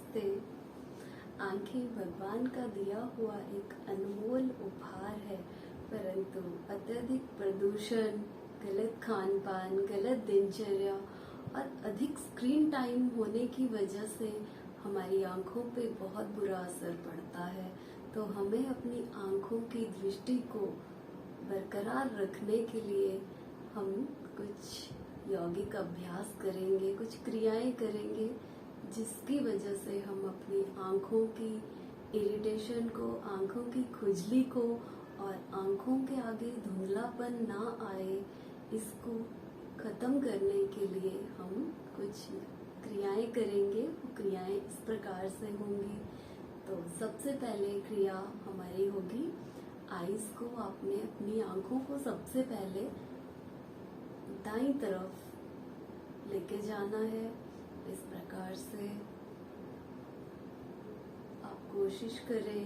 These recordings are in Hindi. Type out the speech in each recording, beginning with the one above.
नमस्ते। आंखें भगवान का दिया हुआ एक अनमोल उपहार है, परंतु अत्यधिक प्रदूषण, गलत खान पान, गलत दिनचर्या और अधिक स्क्रीन टाइम होने की वजह से हमारी आंखों पे बहुत बुरा असर पड़ता है। तो हमें अपनी आंखों की दृष्टि को बरकरार रखने के लिए हम कुछ यौगिक अभ्यास करेंगे, कुछ क्रियाएं करेंगे, जिसकी वजह से हम अपनी आंखों की इरिटेशन को, आंखों की खुजली को और आंखों के आगे धुंधलापन ना आए, इसको खत्म करने के लिए हम कुछ क्रियाएं करेंगे। वो क्रियाएं इस प्रकार से होंगी। तो सबसे पहले क्रिया हमारी होगी आईज को, आपने अपनी आंखों को सबसे पहले दाईं तरफ लेके जाना है। इस प्रकार से आप कोशिश करें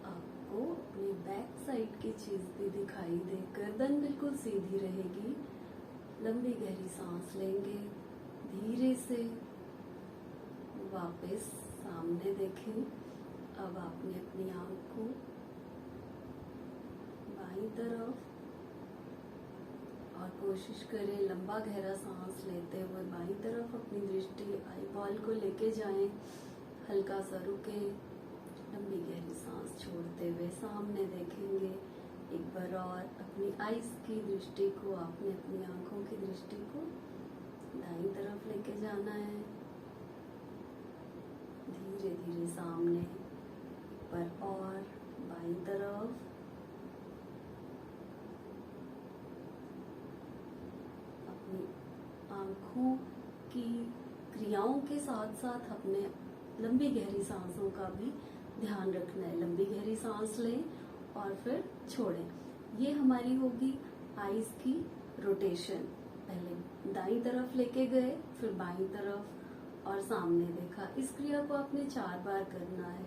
आपको अपनी बैक साइड की चीज भी दिखाई दे। गर्दन बिल्कुल सीधी रहेगी। लंबी गहरी सांस लेंगे, धीरे से वापस सामने देखें। अब आपने अपनी आंख को बाईं तरफ और कोशिश करें लंबा गहरा सांस लेते हुए बाईं तरफ अपनी दृष्टि आई बॉल को लेके जाएं। हल्का सा रुके, लंबी गहरी सांस छोड़ते हुए सामने देखेंगे। एक बार और अपनी आईज की दृष्टि को, आपने अपनी आंखों की दृष्टि को दाईं तरफ लेके जाना है। धीरे धीरे सामने, एक बार और बाईं तरफ। आंखों की क्रियाओं के साथ साथ अपने लंबी गहरी सांसों का भी ध्यान रखना है। लंबी गहरी सांस लें और फिर छोड़ें। ये हमारी होगी आईज की रोटेशन। पहले दाईं तरफ लेके गए, फिर बाईं तरफ और सामने देखा। इस क्रिया को आपने 4 बार करना है।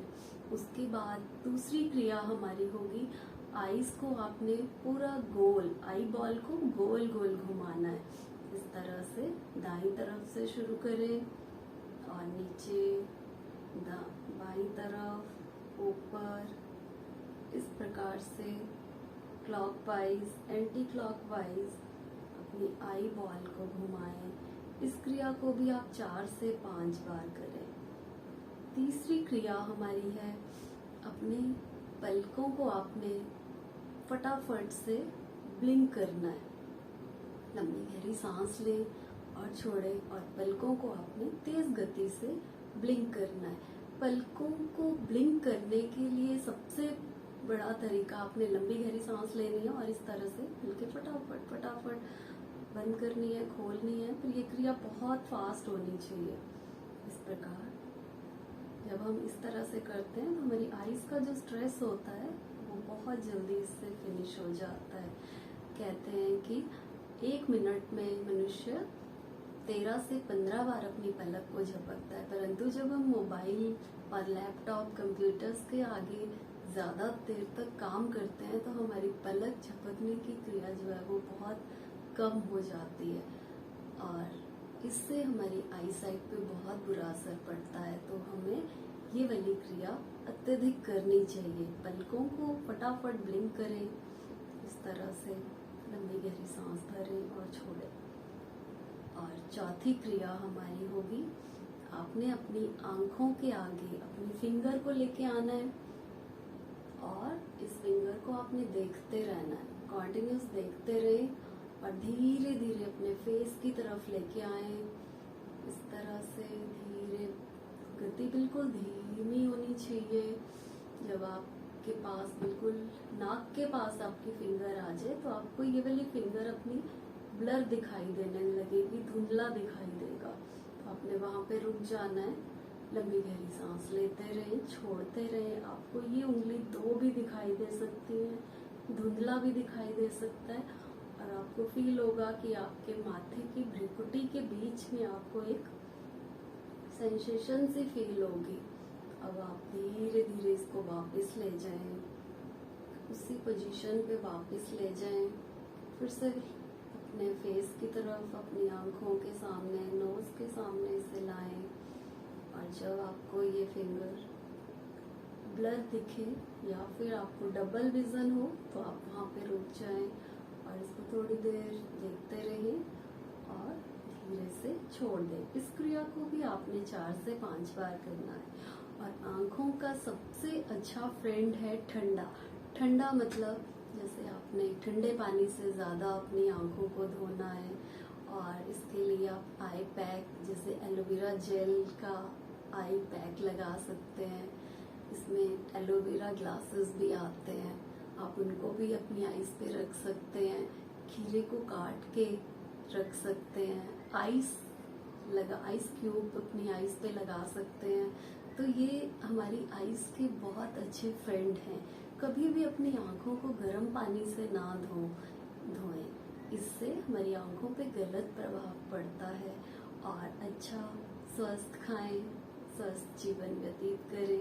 उसके बाद दूसरी क्रिया हमारी होगी आईज को आपने पूरा गोल, आई बॉल को गोल गोल घुमाना है। इस तरह से दाईं तरफ से शुरू करें और नीचे, बाईं तरफ, ऊपर, इस प्रकार से क्लॉकवाइज, एंटी क्लॉकवाइज अपनी आई बॉल को घुमाएं। इस क्रिया को भी आप 4 से 5 बार करें। तीसरी क्रिया हमारी है अपने पलकों को आपने फटाफट से ब्लिंक करना है। लंबी गहरी सांस लें और छोड़ें और पलकों को आपने तेज गति से ब्लिंक करना है। पलकों को ब्लिंक करने के लिए सबसे बड़ा तरीका, आपने लंबी गहरी सांस लेनी है और इस तरह से हल्के फटाफट फटाफट बंद करनी है, खोलनी है। फिर ये क्रिया बहुत फास्ट होनी चाहिए। इस प्रकार जब हम इस तरह से करते हैं तो हमारी आईज का जो स्ट्रेस होता है वो बहुत जल्दी इससे फिनिश हो जाता है। कहते हैं कि 1 मिनट में मनुष्य 13 से 15 बार अपनी पलक को झपकता है, परंतु जब हम मोबाइल और लैपटॉप, कंप्यूटर्स के आगे ज्यादा देर तक काम करते हैं तो हमारी पलक झपकने की क्रिया जो है वो बहुत कम हो जाती है और इससे हमारी आई साइट पे बहुत बुरा असर पड़ता है। तो हमें ये वाली क्रिया अत्यधिक करनी चाहिए। पलकों को फटाफट ब्लिंक करें, इस तरह से लंबी गहरी सांस भरें और छोड़ें। और चौथी क्रिया हमारी होगी, आपने अपनी आंखों के आगे अपनी फिंगर को लेके आना है और इस फिंगर को आपने देखते रहना है। कॉन्टिन्यूस देखते रहें और धीरे धीरे अपने फेस की तरफ लेके आए। इस तरह से धीरे, गति बिल्कुल धीमी होनी चाहिए। जब आपके पास बिल्कुल नाक के पास आपकी फिंगर आ जाए तो आपको ये वाली फिंगर अपनी ब्लर दिखाई देने लगेगी, धुंधला दिखाई देगा। तो आपने वहां पे रुक जाना है। लंबी गहरी सांस लेते रहें, छोड़ते रहें। आपको ये उंगली 2 भी दिखाई दे सकती है, धुंधला भी दिखाई दे सकता है और आपको फील होगा कि आपके माथे की भ्रिकुटी के बीच में आपको एक सेंसेशन सी फील होगी। अब आप धीरे धीरे इसको वापस ले जाएं, उसी पोजीशन पे वापस ले जाएं। फिर से अपने फेस की तरफ, अपनी आंखों के सामने, नोज के सामने इसे लाएं और जब आपको आपको ये फिंगर ब्लर दिखे या फिर आपको डबल विजन हो तो आप वहाँ पे रुक जाएं और इसको थोड़ी देर देखते रहें और धीरे से छोड़ दें। इस क्रिया को भी आपने 4 से 5 बार करना है। और आंखों का सबसे अच्छा फ्रेंड है ठंडा। ठंडा मतलब जैसे आपने ठंडे पानी से ज़्यादा अपनी आंखों को धोना है और इसके लिए आप आई पैक जैसे एलोवेरा जेल का आई पैक लगा सकते हैं। इसमें एलोवेरा ग्लासेस भी आते हैं, आप उनको भी अपनी आईज पे रख सकते हैं। खीरे को काट के रख सकते हैं। आइस क्यूब अपनी आईज पे लगा सकते हैं। तो ये हमारी आईज के बहुत अच्छे फ्रेंड हैं। कभी भी अपनी आंखों को गर्म पानी से ना धोएं, इससे हमारी आंखों पे गलत प्रभाव पड़ता है। और अच्छा स्वस्थ खाएं, स्वस्थ जीवन व्यतीत करें।